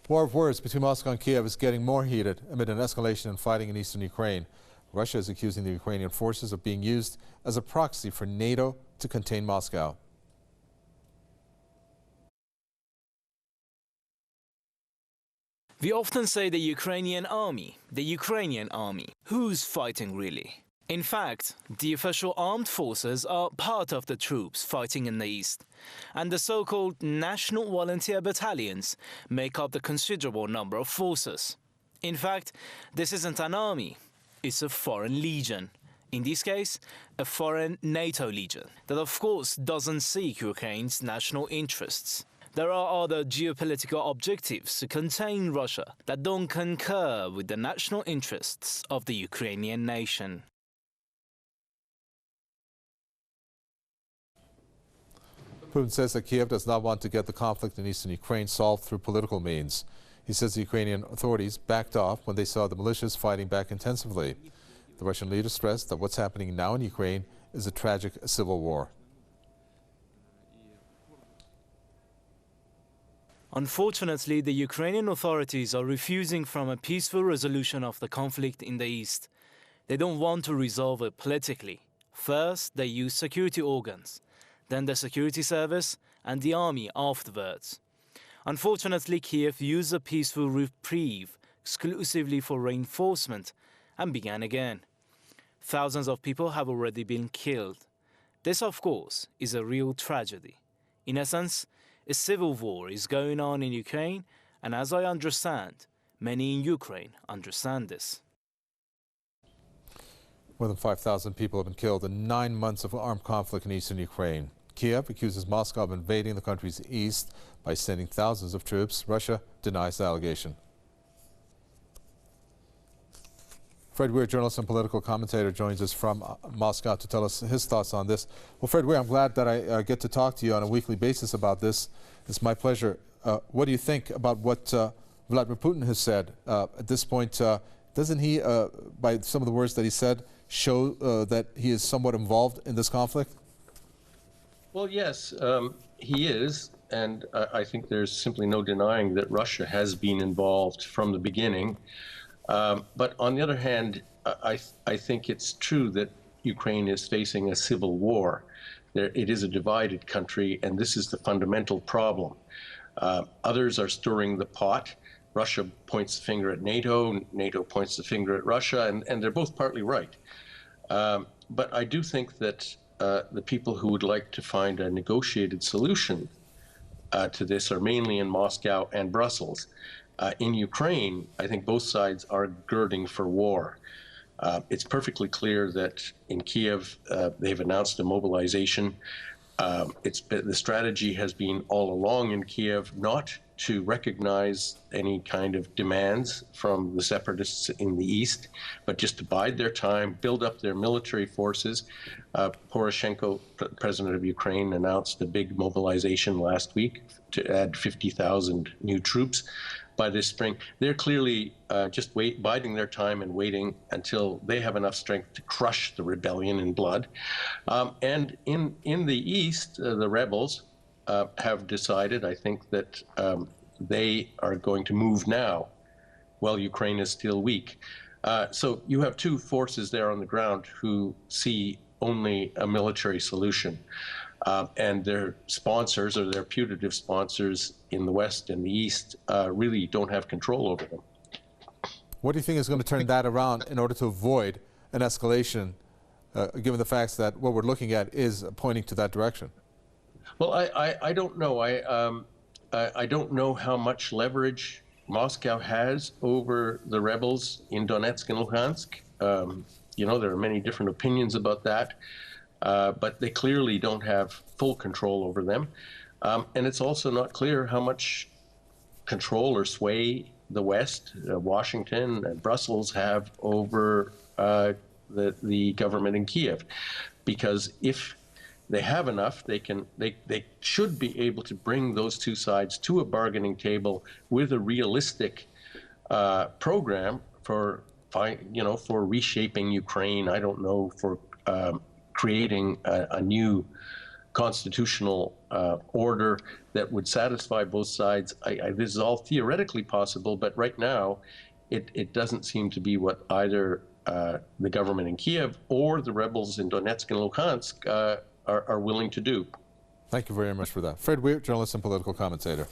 War of words between Moscow and Kiev is getting more heated amid an escalation in fighting in eastern Ukraine. Russia is accusing the Ukrainian forces of being used as a proxy for NATO to contain Moscow. We often say the Ukrainian army. Who's fighting really? In fact, the official armed forces are part of the troops fighting in the east, and the so-called national volunteer battalions make up the considerable number of forces. In fact, this isn't an army, it's a foreign legion. In this case, a foreign NATO legion that of course doesn't seek Ukraine's national interests. There are other geopolitical objectives to contain Russia that don't concur with the national interests of the Ukrainian nation. Putin says that Kiev does not want to get the conflict in eastern Ukraine solved through political means. He says the Ukrainian authorities backed off when they saw the militias fighting back intensively. The Russian leader stressed that what's happening now in Ukraine is a tragic civil war. Unfortunately, the Ukrainian authorities are refusing from a peaceful resolution of the conflict in the east. They don't want to resolve it politically. First, they use security organs, then the security service and the army afterwards. Unfortunately, Kiev used a peaceful reprieve exclusively for reinforcement and began again. Thousands of people have already been killed. This, of course, is a real tragedy. In essence, a civil war is going on in Ukraine, and as I understand, many in Ukraine understand this. More than 5,000 people have been killed in 9 months of armed conflict in eastern Ukraine. Kiev accuses Moscow of invading the country's east by sending thousands of troops. Russia denies the allegation. Fred Weir, journalist and political commentator, joins us from Moscow to tell us his thoughts on this. Well, Fred Weir, I'm glad that I get to talk to you on a weekly basis about this. It's my pleasure. What do you think about what Vladimir Putin has said? At this point, doesn't he, by some of the words that he said, show that he is somewhat involved in this conflict? Well, yes, he is. And I think there's simply no denying that Russia has been involved from the beginning. But on the other hand, I think it's true that Ukraine is facing a civil war. It is a divided country, and this is the fundamental problem. Others are stirring the pot. Russia points the finger at NATO, NATO points the finger at Russia, and they're both partly right. But I do think that the people who would like to find a negotiated solution to this are mainly in Moscow and Brussels. In Ukraine, I think both sides are girding for war. It's perfectly clear that in Kiev, they've announced a mobilization. The strategy has been all along in Kiev not to recognize any kind of demands from the separatists in the east, but just to bide their time, build up their military forces. Poroshenko, president of Ukraine, announced a big mobilization last week to add 50,000 new troops by this spring. They're clearly just biding their time and waiting until they have enough strength to crush the rebellion in blood. And in the east, the rebels have decided, I think, that they are going to move now while Ukraine is still weak. So you have two forces there on the ground who see only a military solution. And their sponsors, or their putative sponsors in the West and the East, really don't have control over them. What do you think is going to turn that around in order to avoid an escalation, given the facts that what we're looking at is pointing to that direction? Well, I don't know. I don't know how much leverage Moscow has over the rebels in Donetsk and Luhansk. You know, there are many different opinions about that. But they clearly don't have full control over them. And it's also not clear how much control or sway the West, Washington and Brussels have over the government in Kiev. Because if they have enough, they should be able to bring those two sides to a bargaining table with a realistic program for reshaping Ukraine. I don't know, for creating a new constitutional order that would satisfy both sides. This is all theoretically possible, but right now it doesn't seem to be what either the government in Kiev or the rebels in Donetsk and Luhansk are willing to do. Thank you very much for that. Fred Weir, journalist and political commentator.